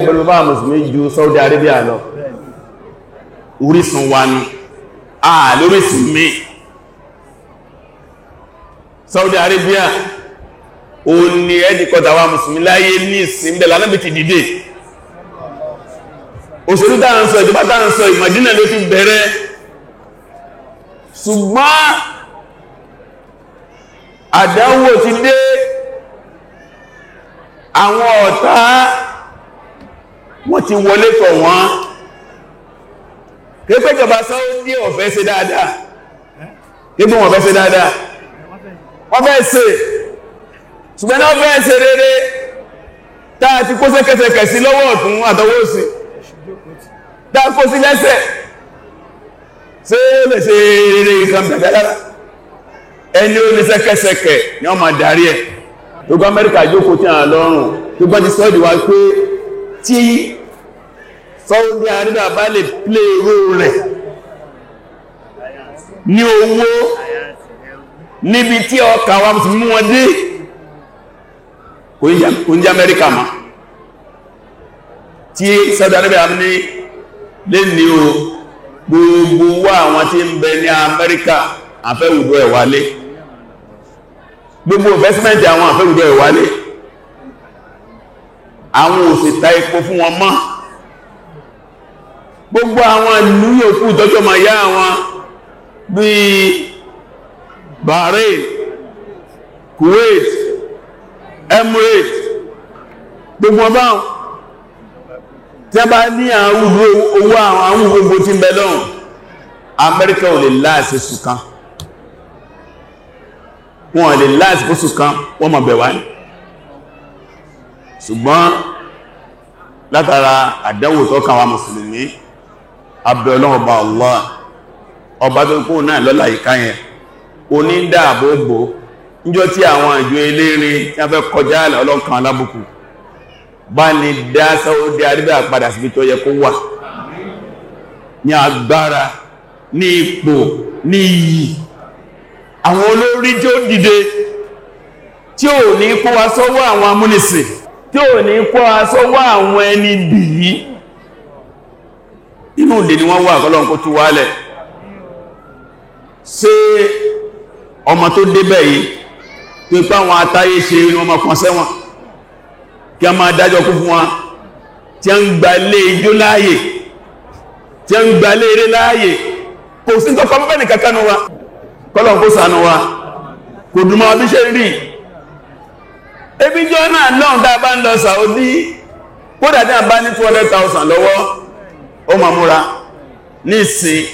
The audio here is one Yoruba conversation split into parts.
pẹ̀lú bá mùsùlùmí ju Saudi Arabia lọ orísun wa ní lórísun mi Saudi Arabia o ní ẹ́dìkọ́ta wa mùsùlùmí láyé ní ìsìnbẹ̀ lánàbí ti dìde òṣèlú dáa ń sọ ìjọba dáa ń sọ Mádínà ló ti bẹ̀rẹ̀ ṣùgbọ́n àdánwò ti dé àwọn ọ̀tá wọ́n ti wọlé tọ̀ wọ́n kéèpé ìjọba Saudi ọ̀fẹ́ ṣe dáadáa kéèpé wọ́n fẹ́ ṣe dáadáa wọ́n fẹ́ ṣe ṣùgbọ́n náà fẹ́ ṣe rere táà ti kó sẹ́kẹsẹ̀kẹ̀ sí lọ́wọ́ ọ̀tún àtọwọ́ òsì táà kó sí lẹ́sẹ̀ ṣe lè ṣe rere ìkan bẹ̀rẹ̀ ẹni ó ní sẹ́kẹsẹ̀kẹ̀ ni wọ́n máa darí ẹ̀ tó gbá Amẹ́ríkà jókòó tí a lọ́rùn tó gbá ti sọ́ọ̀dì wá pé tí Saudi Arabia bá lè play role rẹ̀ ní owó níbi tí ọkà wa mú wọn dé kò ń jẹ́ Amẹ́ríkà ma tí Saudi Arabia ní lè ní o gbogbo wá àwọn tí ń bẹ ní Amẹ́ríkà àfẹ́wùdó ẹ̀ wálé gbogbo investment àwọn àfẹ́wùdó ẹ̀ wálé àwọn òsìta epo fún wọn mọ́ gbogbo àwọn ìlú yòókù tọ́jọ́ ma yá àwọn bí Bahrain, Kuwait, Emirates gbogbo ọba tí a bá ní àwọn owó àwọn gbogbo tí ń bẹ lọ́hùn Amẹ́ríkà ò lè láàṣẹ sùkán wọ́n lè láàṣẹ fún sùkán wọ́n mọ̀ bẹ̀wà ní ṣùgbọ́n látara àdánwò tó kàn wá mùsùlùmí abẹ́ọlọ́ọ̀bá Allah ọba tó kó náà lọ́lá ìkáyẹn onídàbòbò níjọ́ tí àwọn ìjọ elérin tí a fẹ́ kọjá àlà ọlọ́kan alábùkù bá ní dá Saudi Arabia padà síbi tó yẹ kó wà ní agbára ní ipò ní iyì àwọn olórí tí ó dìde tí ò ní kó wa sọ́wọ́ àwọn amúnisìn tí ò ní kó wa sọ́wọ́ àwọn ẹni bìí inú ìdè ni wọ́n wà kọ́lọ́n kó tú wálẹ̀ ṣe ọmọ tó débẹ̀ yìí tó ipá àwọn atáyé ṣe ní ọmọ kan sẹ́wọ̀n kí a máa dájọ́ kú fún wọn tí a ń gba lé ijó láàyè tí a ń gba lé eré láàyè kò sí tó kọmọ́ ní kankanú wa kọ́lọ̀n kó ṣàánú wa kò dùnmọ́ bí ṣe rí ebi jọ náà náà dá bá ń lọ Saudi kó dàdá bá ní 200,000 lọ́wọ́ ó ma múra ní ìsìn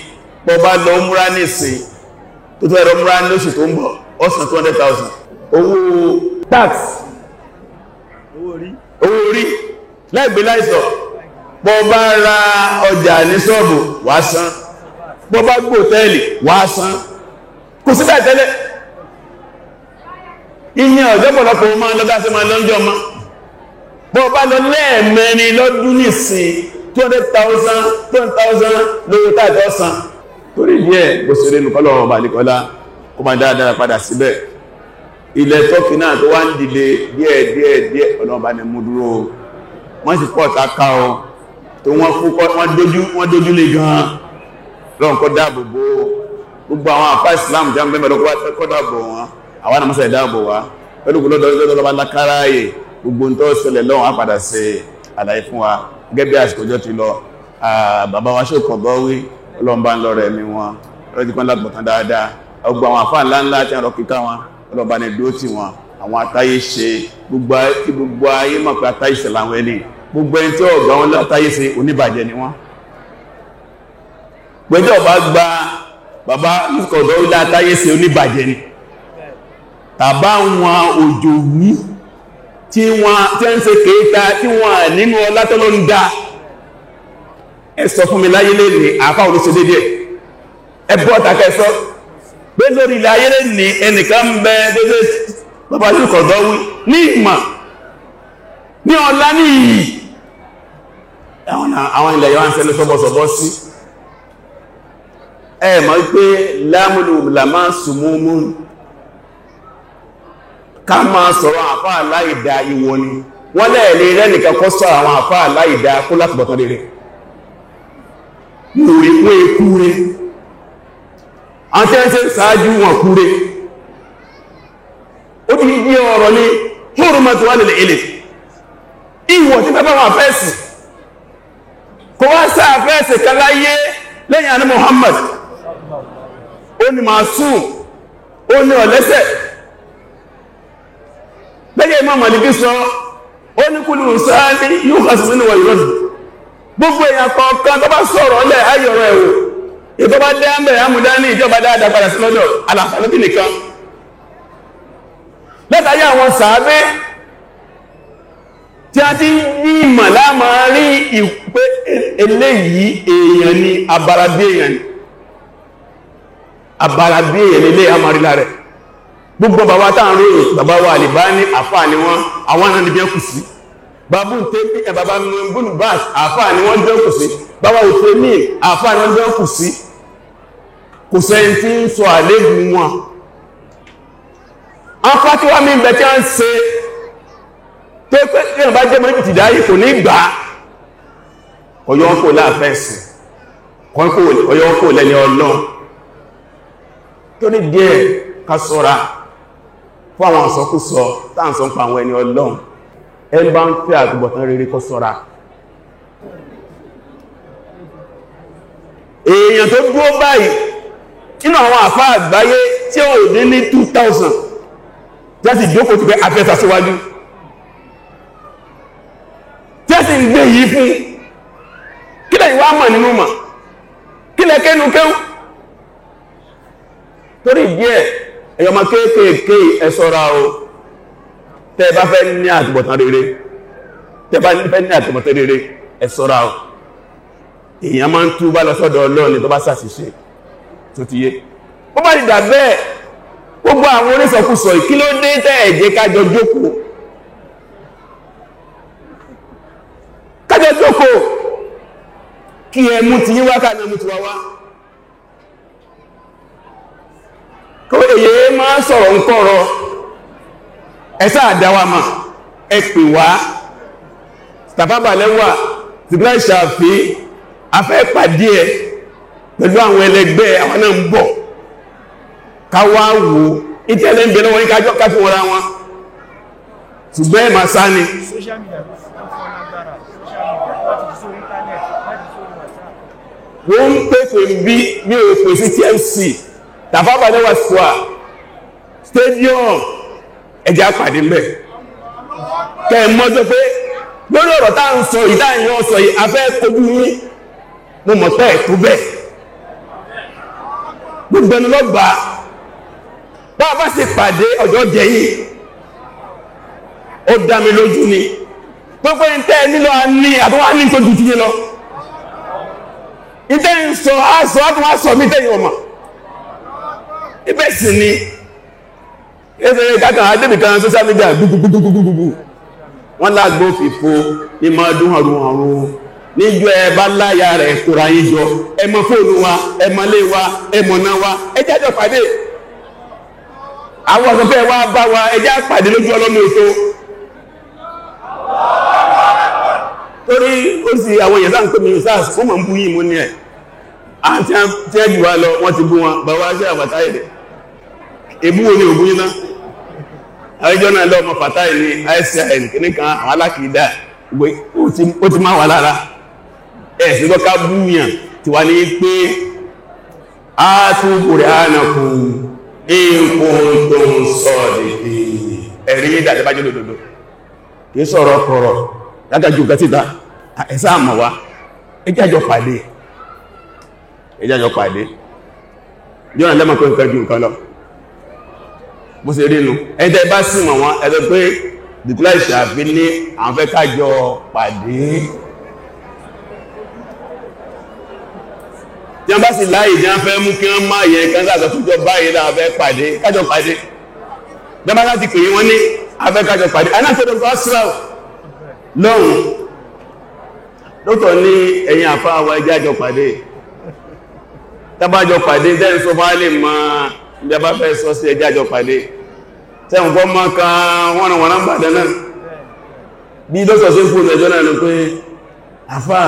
pọ̀ bá lọ múra ní ìsìn tó tó ẹ̀rọ múra ní oṣù tó ń bọ̀ ọ̀sán 200,000 owó tax owó orí láìgbé láìsọ̀ bọ́ bá ra ọjà ní ṣọ́ọ̀bù wà san bọ́ bá gbò tẹ́lì wà san kò sí bẹ́ẹ̀ tẹ́lẹ̀ iye ọjọ́ pọ̀lọpọ̀ máa lọ́dá sí máa lọ́njọ́ ma bọ́ bá lọ lẹ́ẹ̀mẹ́rin lọ́dún nìsìn 200,000 lówó tààtọ́ san torí díẹ̀ bó ṣe rí nùkọ́lọ̀ ọba àlìkọ́lá kó máa dáadáa padà síbẹ̀ ilẹ̀ tọ́kì náà tó wá ń dìde díẹ̀ ọlọ́ọ̀bá ni mú dúró wọ́n sì pọ̀ taká ọ tó wọ́n dójú lé gan lọ́nkọ́ dáàbòbò gbogbo àwọn àpá Islam jẹ́ mẹ́mẹ́ lọ́kọ́ dáàbò wọn àwọn àmọ́sẹ̀ dáàbò wá pẹ̀lú lọ́dọ̀lọ́bá lákàráyè gbogbo tó ṣẹlẹ̀ lọ́wọ́n á padà ṣe àlàyé fún wa gẹ́gẹ́ bí àsìkò ọjọ́ ti lọ bàbá wa ṣòkàn bọ́wí ọlọ́mbá ń lọ rẹ̀ mi wọn lọ́dípọ́n lágbọ̀tán dáadáa ọgbà àwọn àfáà ńláńlá tí a rọ kíká wọn ọlọ́mbá ní dúró tì wọn àwọn atáyé ṣe gbogbo ayé mọ̀ pé atáyé ṣe láwọn ẹni gbogbo ẹni tí ọgbà wọn látáyé ṣe oníbàjẹ́ ni wọ́n gbẹ́jọ́ bá gba bàbá ọ̀dọ́ ilé atáyé ṣe oníbàjẹ́ ni tàbá wọn òjò wú tí wọ́n ń ṣe kéta tí wọ́n nínú ọlá tó ló ń dá ẹ sọ fún mi láyé lè ní àfá olóṣè dédé ẹbọ́ takẹ́ sọ pé lórí ilẹ̀ ayé lè ní ẹnìkan ń bẹ dédé bàbá ṣùkọ̀dọ̀ wí ní ìmọ̀ ní ọlá ní ìyì àwọn ilẹ̀ yọ́ ń ṣẹlẹ̀ sọ́bọ̀sọ̀bọ̀ sí ẹ mọ̀ pé lámùlù làmá sùmúmú ká máa sọ̀rọ̀ àfá aláìdá ìwọ ni wọ́n lẹ́ẹ̀lẹ́ rẹ̀ nìkan kọ́ sọ àwọn àfá aláìdá kó láti bọ̀tán lè rẹ̀ lórí pé kúre àwọn tí wọ́n ṣe ṣáájú wọn kúre ó ti di ọ̀rọ̀ ní hurmatu wà nílẹ̀ ilẹ̀ ìwọ̀ tí bẹ́bá wọn fẹ́ẹ̀sì kò wá sáà fẹ́ẹ̀sì kan láyé lẹ́yìn àní Muhammad ó ní màásùn ó ní ọ̀lẹ́sẹ̀ lẹ́yìn Imam Maliki sọ ó ní kúlù sáàlì yóò kàsì nínú wà ìrọ́dù gbogbo èèyàn kọ̀ọ̀kan tó bá sọ̀rọ̀ lẹ́ ayọ̀rọ̀ ẹ̀wò ètò bá dẹ́ àmì àmúdá ní ìjọba dáadáa padà sí lọ́dọ̀ alàfàlóbì nìkan lẹ́tàáyé àwọn sàábé tí a ti ní ìmọ̀ láàmà rí ìpé eléyìí èèyàn ni abarabí èèyàn lélé àmàrílà rẹ̀ gbogbo bàbá táà rí bàbá wa Albani àfáà ni wọ́n àwọn náà ní bí ẹkù sí bàbá ń tẹ́ bí bàbá múnú bá àfáà ni wọ́n jẹ́ ẹkù sí bàbá òfin ní àfáà ni wọ́n jẹ́ ẹkù sí kò sẹ́yìn tí ń sọ àlébù wọn afá tí wọ́n mí bẹ̀ tí a ń ṣe tó pé tí wọ́n bá jẹ́ mọ́ ìtìdá yìí kò ní gbà ọ̀yọ́kò láàfẹ́sì ọ̀yọ́kò lẹ́ni Ọlọ́run tó ní díẹ̀ ká ṣọ́ra fún àwọn àsọkúsọ táàsọ ń pa àwọn ẹni Ọlọ́run ẹni bá ń fẹ́ àtúbọ̀tán rere kó ṣọ́ra èèyàn tó dúró báyìí nínú àwọn àfá àgbáyé tí ó ní ní 2000 jẹ́sì jókòó ti fẹ́ afẹ́ta síwájú jẹ́sì ń gbé yìí fún kílẹ̀ ìwá mọ̀ nínú mọ̀ kílẹ̀ kẹ́nu kẹ́hùn torí díẹ̀ ẹ̀yọmọ kéèkéèké ẹ ṣọ́ra o tẹ́ bá fẹ́ ní àtúbọ̀tán rere ẹ ṣọ́ra o èèyàn máa ń túbá lọ sọ́dọ̀ Ọlọ́run tó bá ṣàṣìṣe tó ti yé ó bá dìdà bẹ́ẹ̀ gbogbo àwọn onísọkúsọ kí ló dé tẹ́ ẹ̀jẹ́ kájọ jókòó kí ẹ mú ti yíwá ká náà mú ti wá wá kó èyẹ máa sọ̀rọ̀ ń kọ́rọ̀ ẹ̀sá àdáwà mà ẹ pè wá tàbábàlẹ́wà tìbílá ìṣàfí afẹ́ pàdé ẹ pẹ̀lú àwọn ẹlẹgbẹ́ àwọn náà ń bọ̀ káwà wò ìtẹ́lẹ̀ ń bẹ̀rẹ̀ wọ́n kájọ́ káfí wọ́n ra wọn ṣùgbẹ́ ẹ̀mà sáni wọ́n ń pèsè bí ní òpè sí TMC tàbábàlẹ́wà square stadium ẹjá pàdé mẹ́ kẹ́ mọ́jọ́ pé lórí ọ̀rọ̀ tá ń sọ ìdáyìn ọ̀sọ̀ yìí afẹ́ kojú ní mo mọ̀ pẹ́ tó bẹ́ gbogbo ẹnu lọ́gbà bá bá sì pàdé ọjọ́ jẹyìn ó dá mi lójú ni gbogbo ìtẹ́ nílọ ní àtúwà ní tó jù tíye lọ ìtẹ́ ń sọ aṣọ àtúwà sọ mí tẹ́yìn ọmọ ibẹ̀ sì ni ẹsẹ̀ kákan adébìkan social media gbogbogbogbogbogbo wọ́n lágbó fìfò ní máa dún àrùn níjọ ẹbá láyà rẹ̀ kòrò ayíjọ ẹmọ fóònù wa ẹmọ lé wa ẹmọ náà wa ẹjá jọ pàdé àwọn ọ̀sọ̀fẹ́ wa bá wa ẹjá pàdé lójú ọlọ́mọ ètò torí ó sì àwọn èèyàn sáà ń pè mí sáà ó mọ̀ ń bú yìí mú ní ẹ̀ àti ẹjù wa lọ wọ́n ti bú wọn bá wá sí àbàtà èdè ebú wo ni òbú yín náà àwẹ́jọ́ náà lọ ọmọ fàtáì ní ICIN kìníkan àwọn alákìídà ó ti máa wà lára ẹ̀sìn lọ́ká búyàn ti wà ní pé a tún kòrò ánàkù ìkùn tó ń sọ dìdì ẹ̀rí ìdàjẹ́bájẹ́ lòdòdó kìí sọ̀rọ̀ kọ̀rọ̀ lágájú gẹ́sìta ẹ̀sá àmọ̀ wá ẹjájọ pàdé jọ́nà lẹ́mọ̀ pé nǹkan ju nǹkan lọ bó ṣe rínú ẹ̀dẹ́ bá sì mọ̀ wọn ẹ̀dẹ́ pé dìkúlá ìṣàfí ní àwọn fẹ́ kájọ pàdé tí wọ́n bá sì láyé jẹ́ fẹ́ mú kí wọ́n máa yẹ kan sáàtọ̀ fújọ báyìí láwọn fẹ́ pàdé kájọ pàdé dábá láti pè wọ́n ní afẹ́ kájọ pàdé anáfẹ́dọ̀ tó ásírà lọ́run lótọ̀ ní ẹ̀yìn àfá àwọn ẹjẹ́ àjọ pàdé tábájọ pàdé tẹ́ ń sọ fún alẹ́ máa bí a bá fẹ́ sọ sí ẹjẹ́ àjọ pàdé tẹ́wọ̀n kọ́ mọ́ kan wọ́n gbàdẹ̀ náà bí dókítà sí ń fún ẹjọ́ náà ló pé àfà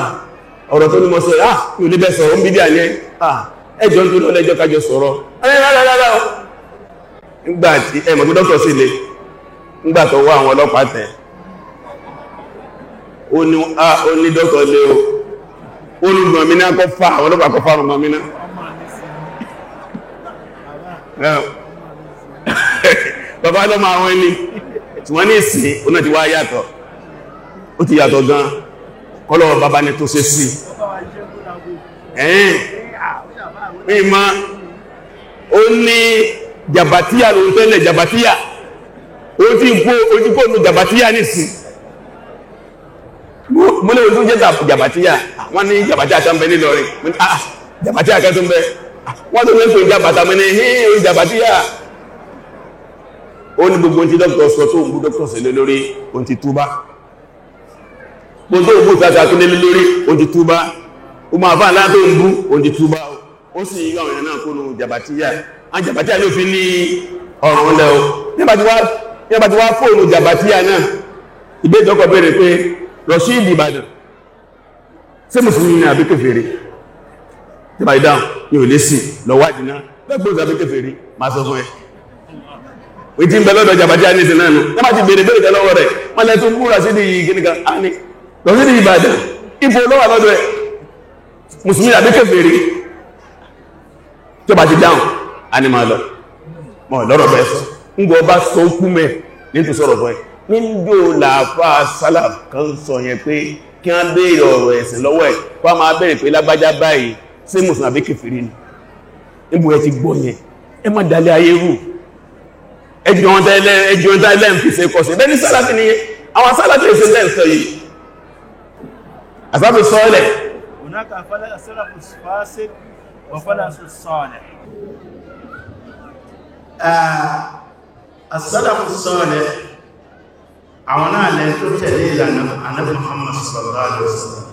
ọ̀rọ̀ tó ní mọ́ sọ yóò lè bẹ́ sọ̀rọ̀ ń bí díà ní ẹjọ́ tó lọ́lẹ́jọ́ kájọ sọ̀rọ̀ nígbàtí ẹmọ̀ tó dókítà sí ilé nígbàtọ̀ wá àwọn ọlọ́pàá tẹ̀ ó ní dókítà lé o ó ní gbọ̀nmínà kọ́ fà àwọn ọlọ́pàá kọ́ fà gbọ̀nmínà bàbá lọ́mọ àwọn ẹni tí wọ́n ní ìsìn ó náà ti wá yàtọ̀ ó ti yàtọ̀ gan kọ́lọ̀ bàbá ní tó ṣe sí mímọ̀ ó ní jàbàtíyà ló ń tẹ́lẹ̀ jàbàtíyà ó ti kó ní jàbàtíyà nìsìn mo lè tún jẹ́ jàbàtíyà wọ́n ní jàbàtíyà kan bẹ nílọrin jàbàtíyà kan tún bẹ wọ́n tó mẹ́kùn jàbàtà mẹ́ni orí jàbàtíyà ó ní gbogbo tí dókítà sọ tó ń bú dókítà sí lé lórí ohun ti túbá gbogbo ògbò tàbí tó lé lórí ohun ti túbá ó máa fà láti ń bú ohun ti túbá ó sì yí àwọn èèyàn náà kó nù jàbàtíyà àwọn jàbàtíyà ló fi ní ọ̀rọ̀ ńlẹ̀ o nígbà tí wá fóònù jàbàtíyà náà ìgbéjọkọ̀ bẹ̀rẹ̀ pé Rashid Ìbàdàn ṣé mùsùlùmí ní àbí kèfèrí tí bá ìdáhùn ní ò lé sí lọ́wádìí náà lẹ́gbọ́n àbí kèfèrí máa sọ fún ẹ ìtí ń bẹ lọ́dọ̀ jàbàtíyà ní ìsìn náà nù ẹ má ti bèèrè bèèrè lọ́wọ́ rẹ̀ wọ́n lẹ́ tún múra sí di gíníkan á ní Rashid Ìbàdàn ipò lọ́wọ́ lọ́dọ̀ ẹ mùsùlùmí àbí kèfèrí tí bá ti dáhùn á ní máa lọ mọ́ lọ́rọ̀ bẹ́ẹ̀ sọ ń gbọ́ bá sọ kú mẹ́ ní tó sọ̀rọ̀ fún ẹ níjò làáfà sálàf kan sọ yẹn pé kí wọ́n béèrè ọ̀rọ̀ ẹ̀sìn lọ́wọ́ ẹ̀ kó a máa béèrè pé lágbájá báyìí ṣé mùsùlùmí àbí kèfèrí ni níbo ẹ ti gbọ́ yẹn ẹ má dalẹ̀ ayé rú ẹjọ́ tẹ́lẹ̀ ń fi ṣe kọ́ sí bẹ́ẹ̀ ní sálàfì ni àwọn sálàfì ṣe lẹ́ sọ yìí àsábì sọ́ọ̀lẹ̀ as-salafu salih àwọn náà lẹ́ tó tẹ̀lé ìlànà Ànábì Muhammad sallallahu alaihi wasallam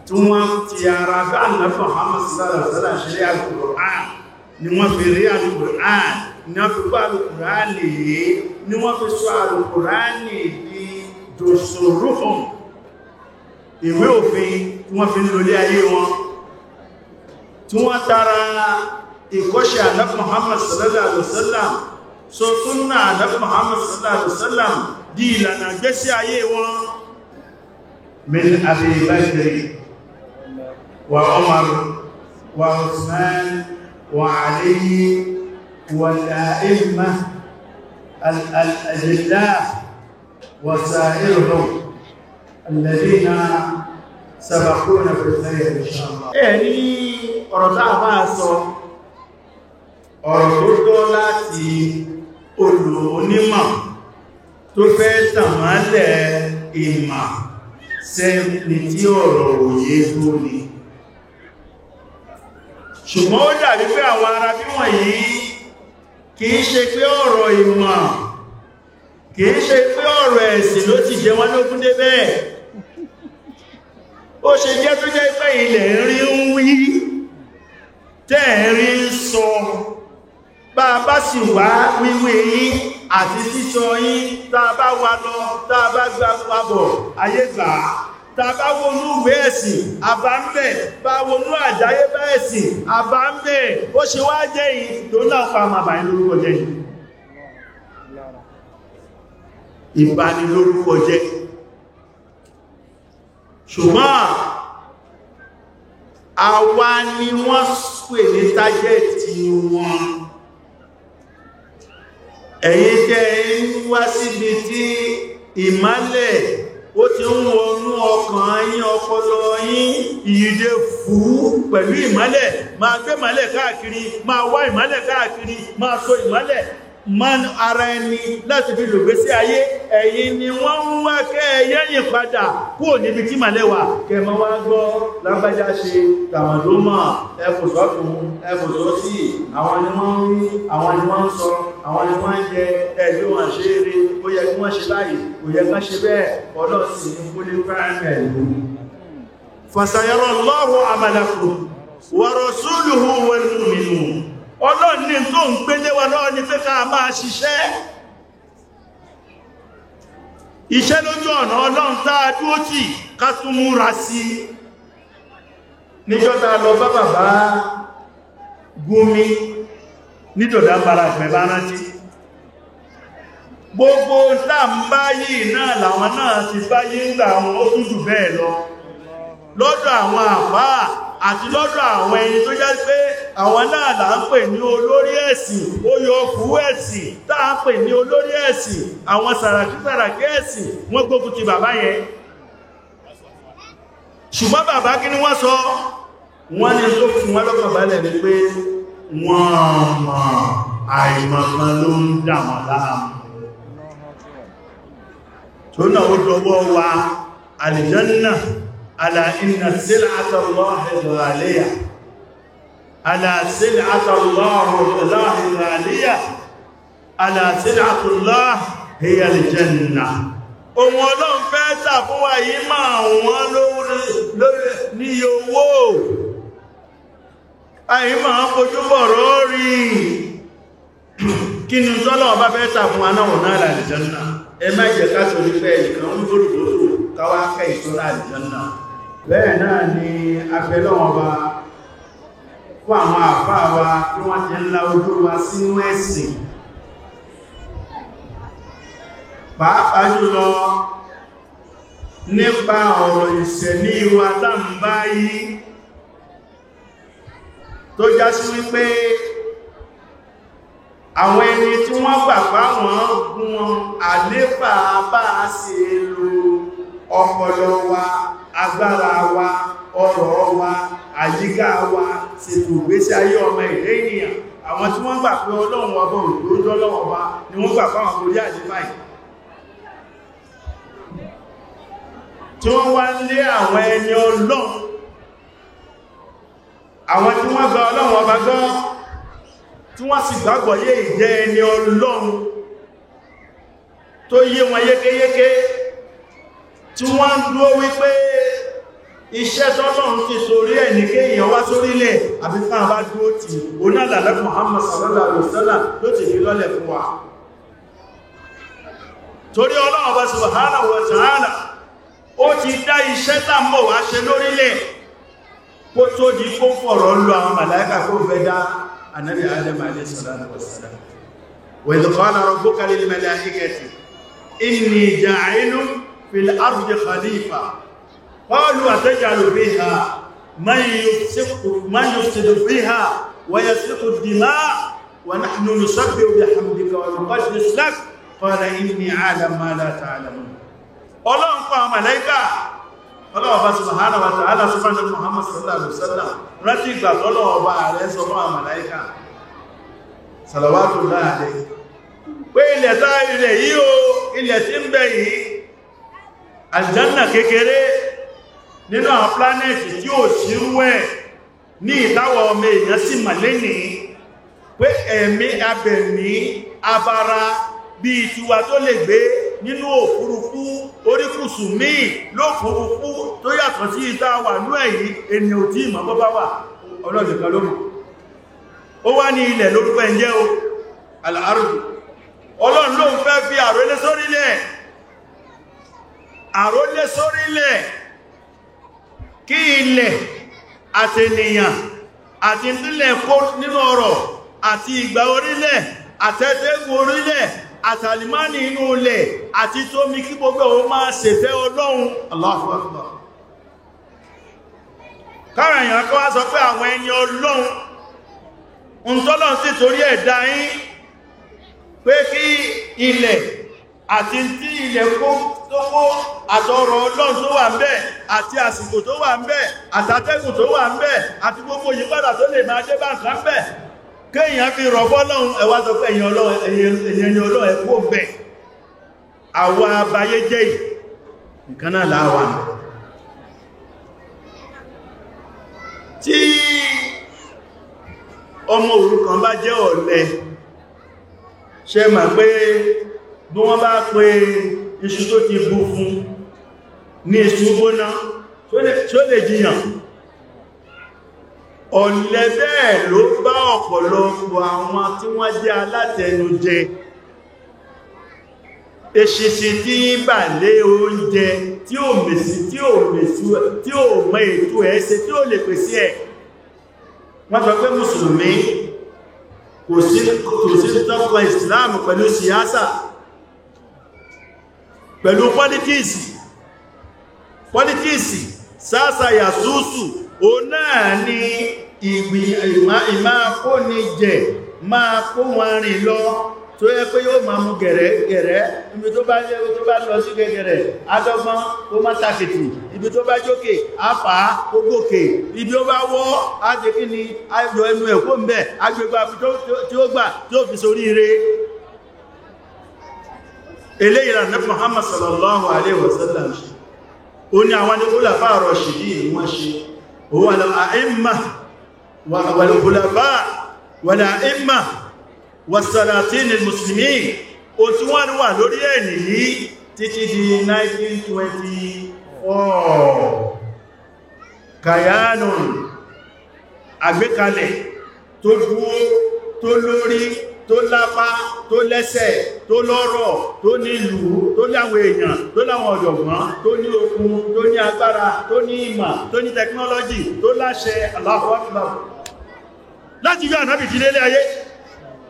tí wọ́n ti ara bá Ànábì Muhammad sallallahu alaihi wasallam ṣe rí al-Qur'an ni wọ́n fi rí al-Qur'an ni wọ́n fi gbá al-Qur'an yìí ni wọ́n fi sọ al-Qur'an di dòṣòrúhùn ìwé òfin tí wọ́n fi ń lólé ayé wọn tí wọ́n tara ìkọ́ṣẹ́ Ànábì Muhammad sallallahu alaihi wasallam so súnnà Ànábì Muhammad sallallahu alaihi wasallam di ìlànà gbésí ayé wọn min Abi Bakr wa Umar wa Uthman wa Ali wa al-a'imma al-ajillah wa sa'iruhum alladhina sabaquna bil khayr insha Allah ẹni ọ̀rọ̀ tá a máa sọ ọ̀rọ̀ tó tọ́ láti onímọ̀ tó fẹ́ tàmálẹ̀ ìmọ̀ sẹ́ni tí ọ̀rọ̀ òye tó ní ṣùgbọ́n ó dàbí pé àwọn ará bí wọ̀nyí kìí ṣe pé ọ̀rọ̀ ìmọ̀ kìí ṣe pé ọ̀rọ̀ ẹ̀sìn ló ti jẹ wọ́n lógún dé bẹ́ẹ̀ ó ṣe jẹ́ tó jẹ́ pé ilẹ̀ rí ń wí tẹ́ẹ̀rí ń sọ bá bá sì wá wíwé yín àti sísọ yín tá bá wà lọ tá bá gbà pàbọ̀ ayé gbà tá bá wọnú ìwé ẹ̀sìn àbá ń bẹ̀ bá wọnú àjáyé bá ẹ̀sìn àbá ń bẹ̀ ó ṣe wá jẹ́ yìí tó náà pa màbà lórúkọ jẹ́ ìbanilórúkọ jẹ́ ṣùgbọ́n àwa ni wọ́n pè ní tájẹ́ẹ̀tì wọn ẹ̀yin tẹ́ ń wá síbi tí ìmálẹ̀ ó ti ń wọnú ọkàn yín ọpọlọ yín ìyíde fún pẹ̀lú ìmálẹ̀ máa gbé ìmálẹ̀ káàkiri máa wá ìmálẹ̀ káàkiri máa so ìmálẹ̀ man ara ẹni láti fi lògbé sí ayé ẹ̀yin ni wọ́n ń wá kẹ́ ẹ̀yẹ́yìn padà kúrò níbi tí màlẹ́wà kẹmọ wá gbọ́ lágbájá ṣe tàmàdómà ẹfòsọ́tún ẹfòsọ́sí àwọn ni wọ́n ń rí àwọn ni wọ́n ń sọ àwọn ni wọ́n ń jẹ ẹ̀lú wọn ṣe eré ó yẹ kí wọ́n ṣe báyìí kò yẹ kán ṣe bẹ́ẹ̀ ọlọ́sìn ní kúlé fáìmẹ̀lú fasayarallahu amalakum wa rasuluhu wal mu'minun Ọlọ́run ní tó ń gbé léwa lọ́wọ́ ní pé ká máa ṣiṣẹ́ iṣẹ́ lójú ọ̀nà Ọlọ́run táa dúó tì ká tún múra sí. Níjọ́ta lọ bá bàbá Gumi ní Dọ̀dánbàrà ìpẹ̀bá rántí. Gbogbo tàbáyé náà làwọn náà ti báyé ń gbà àwọn ó tún jù bẹ́ẹ̀ lọ. Lọ́dọ̀ àwọn àfáà àti lọ́dọ̀ àwọn ẹni tó jẹ́ pé àwọn náà là ń pè ní olórí ẹ̀sìn, ó yọ fún ẹ̀sìn, táà ń pè ní olórí ẹ̀sìn, àwọn sàràkí ẹ̀sìn, wọ́n gbógun ti bàbá yẹn. Ṣùgbọ́n bàbá kí ni wọ́n sọ? Wọ́n ní tó fún wọn lọ́kàn balẹ̀ ní pé wọ́n mọ̀ àìmọ̀kan ló ń dà wọ́n láàmú. Tó náà ó dọwọ́ wa àlìjánnà. ألا إن سلعة الله غالية ألا سلعة الله غالية ألا سلعة الله هي الجنة ohun Ọlọ́run fẹ́ tà fún wa yìí máa wọ́n lórí ní owó àyí máa fojú bọ̀rọ̀ rí kí ni tọ́lọ̀ bá fẹ́ tà fún wa náà wọ̀n náà àlìjánnà. Ẹ má jẹ́ ká torí pé ìkan ń gbórùgbórù káwá kẹ́ ìṣọ́lá àlìjánnà. Bẹ́ẹ̀ náà ni afẹ́lọ́wọ́n bá fún àwọn àfáà wa tí wọ́n ti ńlá ojú wa sínú ẹ̀sìn. Pàápàá jùlọ nípa ọ̀rọ̀ ìṣẹ̀lẹ̀ ìwà dámbá yìí tó já sí wípé àwọn ẹni tí wọ́n gbàgbá wọn gun àléfà bá ṣe lo ọpọlọ wa, agbára wa, ọrọ̀ wa, àyíká wa, ṣètò ìgbésí ayé ọmọ ìdẹ́ ènìyàn. Àwọn tí wọ́n gbà pé Ọlọ́run ọba òjòjọ́ lọ́wọ́ wa ni wọ́n gbà fáwọn orí àjífà yìí. Tí wọ́n wá lé àwọn ẹni Ọlọ́run, àwọn tí wọ́n gba Ọlọ́run ọba gbọ́, tí wọ́n sì gbàgbọ́ yé ìjẹ́ ẹni Ọlọ́run tó yé wọn yékéyéké, tí wọ́n ń dúró wípé iṣẹ́ tọ́lọ́run ti sórí ẹ̀ ní kéèyàn wá sórílẹ̀ àbí fún àbá dúró tí onáàlàlá Muhammad sallallahu alaihi wasallam ló ti fi lọ́lẹ̀ fún wa. Torí Ọlọ́run bá subhanahu wa ta'ala ó ti dá iṣẹ́ tá mọ̀ wá ṣe lórílẹ̀ kó tó di kó fọ̀rọ̀ lọ àwọn màláíkà kó fẹ́ dá Ànábì Adam alayhi salatu wassalam. Wa idh qala rabbuka lil malaikati inni ja'ilun fil ardi khalifa قالوا أتجعل فيها من يفسد فيها ويسفك الدماء ونحن نسبح بحمدك ونقدس لك قال إني أعلم ما لا تعلمون. Ọlọ́run pa màláíkà, Ọlọ́run bá subhanahu wa ta'ala subhanahu Muhammad sallallahu alaihi wasallam rántí ìgbà tọ́lọ́run bá rẹ̀ sọ fún màláíkà salawatullahi alayhi pé ilẹ̀ tá ilẹ̀ yìí o, ilẹ̀ tí ń bẹ yìí aljanna kékeré nínú àwọn planeti tí ó ṣírú ẹ̀ ní ìtawọ̀ ọmọ èèyàn sí màlẹ́ni pé ẹ̀mí abẹ̀mí abara bí tiwa tó lè gbé nínú òfurufú oríkùsù míì lófurufú tó yàtọ̀ sí ìta wà ní ẹ̀yí ènìyàn tí ìmọ̀ bọ́bá wà ọlọ́dẹ̀kan lómù. Ó wá ní ilẹ̀ lórúkọ ẹ̀jẹ́ o al-ardu. Ọlọ́run ló ń fẹ́ fi àrólé sórílẹ̀ kí ilẹ̀ àti ènìyàn àti ìpínlẹ̀ kó nínú ọrọ̀ àti ìgbà orílẹ̀ àtẹ́tẹ́gùn orílẹ̀ àtàlìmánì inú ilẹ̀ àti tómi kí gbogbo o máa ṣèfẹ́ Ọlọ́run. Allahu Akbar. Kára èèyàn kọ́ wá sọ pé àwọn ẹni Ọlọ́run ń tọ́lọ̀ sí torí ẹ̀dá yín pé kí ilẹ̀ àti tí ilẹ̀ kó tó kó àtọrọ Ọlọ́run tó wà ń bẹ̀ àti àsìkò tó wà ń bẹ̀ àtàtẹ́gùn tó wà ń bẹ̀ àti gbogbo yípadà tó lè máa dé bá nǹkan bẹ̀ kéèyàn fi rọ̀ fọ́lọ́run ẹwà sọ pé ẹ̀yìn Ọlọ́run ẹ̀kú bẹ̀ àwa abayé jẹ́ nǹkan náà láwà. Tí ọmọ òrukàn bá jẹ́ ọ̀lẹ ṣe mà pé bí wọ́n bá pè iṣu tó ti bú fún ní iṣu gbóná tó lè jiyàn. Ọ̀lẹ bẹ́ẹ̀ ló bá ọ̀pọ̀lọpọ̀ àwọn tí wọ́n jẹ́ alátẹnujẹ eṣinṣin tí bà lé oúnjẹ tí ó mèsì tí ó mọ ètò ẹ̀ ṣe tí ó lè pèsè ẹ̀. Wọ́n sọ pé mùsùlùmí kò sí tọ́kọ̀ Islam pẹ̀lú siyasa, pẹ̀lú pọ́lítíìsì sáàsà yàsúsù o náà ni ìmá kó ní jẹ máa kó wọn rìn lọ tó yẹ pé yóò máa mú gẹ̀rẹ́ ibi tó bá lọ sí gẹ̀gẹ̀rẹ̀ adọ́gbọ́n ó má tàkìtì ibi tó bá jókè àfà ó gòkè ibi ó bá wọ́ ájẹ́kí ni ayọ̀ ẹnu ẹ̀kọ́ mẹ́ agbègbà tí ó gbà tí ó fi sórí ire. Eléyìí là Ànábì Muhammad sallallahu alaihi wasallam ó ní àwọn khulafa ar-rashidin wọ́n ṣe huwa al-a'imma wal-khulafa wal-a'imma was-salatin al-muslimin ó tí wọ́n wà lórí ẹni yìí títí di 1924 kayanun àgbékalẹ̀ tó dúró tó lórí tó lápá tó lẹ́sẹ̀ tó lọ́rọ̀ tó ní ìlú tó láwọn èèyàn tó láwọn ọ̀jọ̀gbọ́n tó ní okun tó ní agbára tó ní ìmọ̀ tó ní tẹkinọ́lọ́jì tó láṣẹ Allahu Akbar láti yọ ànábì jílélé ayé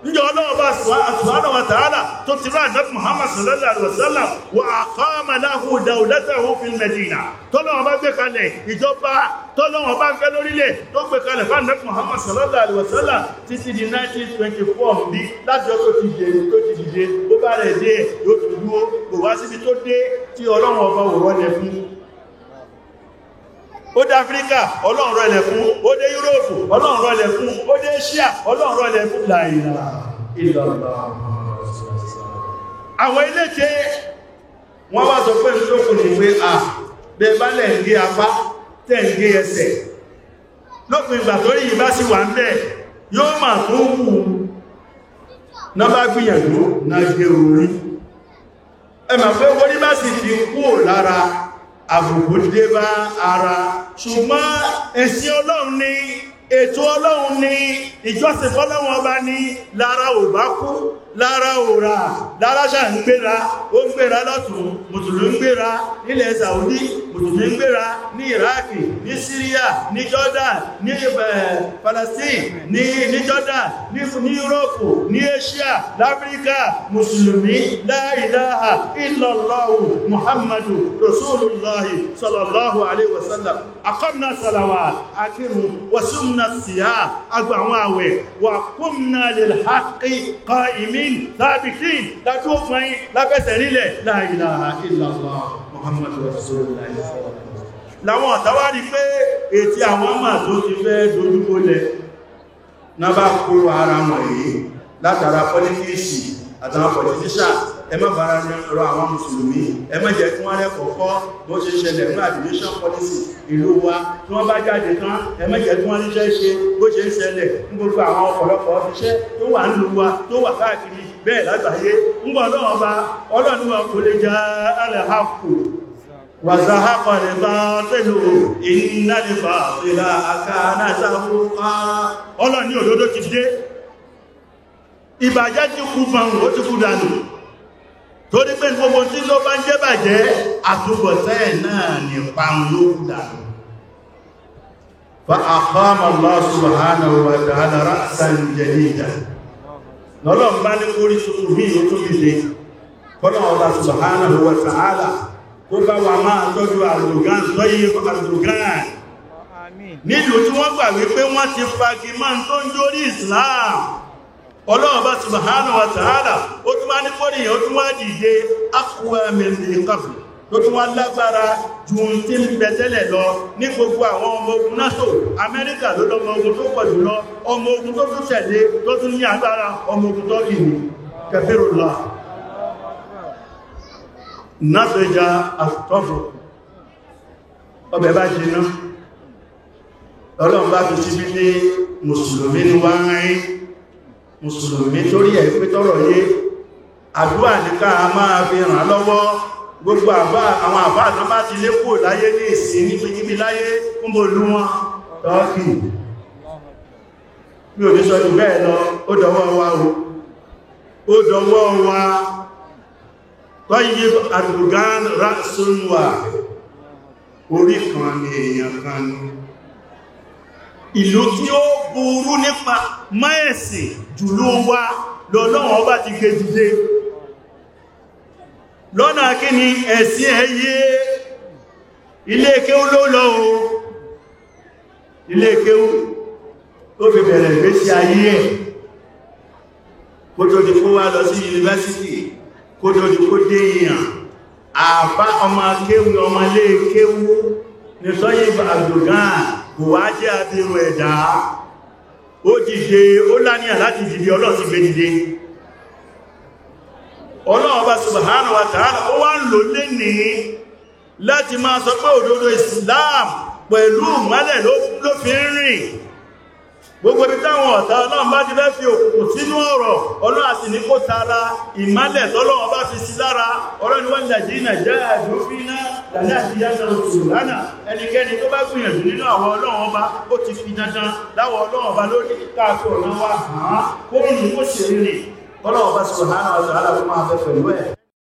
níjọ ọlọ́ọ̀bá subhanahu wa ta'ala tó ti rá ànábì Muhammad sallallahu alaihi wasallam wa aqama lahu dawlatahu fil Madina tọ́lọ́wọ́ bá gbé kalẹ̀ ìjọba tọ́lọ́wọ́ bá fẹ́ lórílẹ̀ tó gbé kalẹ̀ fún ànábì Muhammad sallallahu alaihi wasallam títí di 1924 bí láti ọkọ̀ ti dìde ó bá rẹ̀ dé yóò tó dúó kò wá síbi tó dé tí ọlọ́wọ́ ọba wọ̀rọ̀ lẹ fún ó dé Áfíríkà ọlọ́run rọ̀lẹ̀ fún ó dé Yúróòpù ọlọ́run rọ̀lẹ̀ fún ó dé Asia ọlọ́run rọ̀lẹ̀ fún la ilaha illallah. Àwọn ilé tẹ́ wọ́n wá sọ pé tó kù ní pé bẹ́ẹ̀ bá lẹ̀ ń gé apá tẹ́ ń gé ẹsẹ̀ lópin ìgbà tó yìí bá sì wà ń bẹ̀ yóò mà tó wù náà bá gbìyànjú náà gé orí ẹmà pé orí bá sì fi kúrò lára àbùkù dé bá ara ṣùgbọ́n ẹ̀sìn Ọlọ́run ni ètò Ọlọ́run ni ìjọsìn fọ́lọ́run ọba ni lára ò bá kú lára ò rà lára ṣà ń gbéra ó ń gbéra lọ́tún mùsùlùmí ń gbéra nílẹ̀ Saudi mùsùlùmí ń gbéra ní Iraki ní Syria ní Jordan ní Palestine ní Jordan ní Europe ní Asia láfíríkà mùsùlùmí la ilaha illallahu Muhammadu Rasulullahi sallallahu alaihi wasallam aqamna salawat akiru wasumna siyam agba àwọn àwẹ̀ wa qumna lil haqqi qa'imin ثابتين لا توفين لا بسريله لا اله الا الله محمد رسول الله láwọn tawari pé ètí àwọn ma tó ti fẹ́ dojúbolẹ̀ na bá kó ara wọn yìí látara politics àtàwọn politician ẹ má bára rọ àwọn mùsùlùmí ẹ má jẹ́ kí wọ́n rẹ́ kọ̀ọ̀kọ́ bó ṣe ṣẹlẹ̀ ní admission policy ìlú wa tí wọ́n bá jáde tán ẹ má jẹ́ kí wọ́n ríṣẹ́ ṣe bó ṣe ń ṣẹlẹ̀ ní gbogbo àwọn ọ̀pọ̀lọpọ̀ iṣẹ́ tó wà ń lú wa tó wà káàkiri bẹ́ẹ̀ lágbàáyé ń gbọ́ ọlọ́run kò lè já alẹ́hàkù wàzáhàkọ̀ lè bá tẹ́lú iná lè bá tẹ́lá àkáná sáfúnká ọlọ́run ní òdodo ti dé ìbàjẹ́ ti kú fáwọn ó ti kú dànù torí pé gbogbo tí ló bá ń jẹ́ bàjẹ́ àtúbọ̀tẹ́ náà ní pàun ló kú dànù. fa aqama Allah subhanahu wa ta'ala ra'san jadidan lọ́lọ́m bá ní orí tuntun mí ó tó dìde kọ́nà Allah subhanahu wa ta'ala kó bá wa máa tọ́jú Erdogan tọ́yí Erdogan nílùú tí wọ́n gbà wípé wọ́n ti fagi máa tó ń jórí Islam Ọlọ́run bá subhanahu wa ta'ala ó tún wá ní kórìyàn ó tún wá dìde aqwa min qabl tó tún wá lágbára ju tí ń bẹ tẹ́lẹ̀ lọ ní gbogbo àwọn ọmọ ogun NATO Amẹ́ríkà ló lọ́mọ ogun tó pọ̀ jùlọ ọmọ ogun tó tún tẹ̀lé tó tún ní agbára ọmọ ogun tó kì ní kẹfẹ́rọ̀lá náfẹ́já àtọ́fọ̀ ọbẹ̀ bá jiná Ọlọ́run bá fi síbí ní mùsùlùmí ní wá ń rí mùsùlùmí torí ẹ̀ pé tọ́rọ̀ yé àdúrà ní ká máa fi ràn lọ́wọ́ gbogbo àwọn àbá àtọ́ bá ti lé kò láyé ní ìsìn ní pínkíbi láyé fún bolú wọn tọ́kì bí ò ní sọ jù bẹ́ẹ̀ lọ ó dọwọ́ wa o ó dọwọ́ wa Tayyib Erdogan ra'sun wahid, orí kan ni èèyàn kan ní. Ìlú tí ó burú nípa mẹ́ẹ̀sì jùlọ wá lọ́lọ́wọ́ bá ti gbé dìde lọ́nà kí ni ẹ̀sìn ẹyẹ ilé kéwú ló lọ o, ilé kéwú tó fi bẹ̀rẹ̀ ìgbésí ayé ẹ̀ kó tó di kó wá lọ sí yunifásitì, kó tó di kó dé èèyàn àbá ọmọ kéwú ọmọ ilé kéwú ní Tayyib Erdogan kò wá jẹ́ abirù ẹ̀dá, ó dìde, ó láníyàn láti dìde, Ọlọ́run ti gbé dìde. Ọlọ́run bá subhanahu wa ta'ala ó wá ń lò lé ní láti máa sọ pé òdodo Islam pẹ̀lú ìmọ́lẹ̀ ló fi ń rìn. Gbogbo ibi táwọn ọ̀tá Ọlọ́run bá ti fẹ́ fi òkùnkùn sínú ọ̀rọ̀, Ọlọ́run sì ní kó tara ìmọ́lẹ̀ tọ́lọ́run bá fi sí lára. Ọlọ́run wọ́n lẹ̀dí nàìjíríà àjòfínà lálẹ́ àjíyájọ́ òṣùlánà, ẹnikẹ́ni tó bá gbìyànjú nínú àwọn Ọlọ́run ọba ó ti fi dandan láwọn Ọlọ́run ọba lórí káàkiri ọ̀nà wa hàn kó rùn kó ṣe rìn. Ọlọ́run bá subhanahu wa ta'ala máa fẹ́ pẹ̀lú ẹ̀.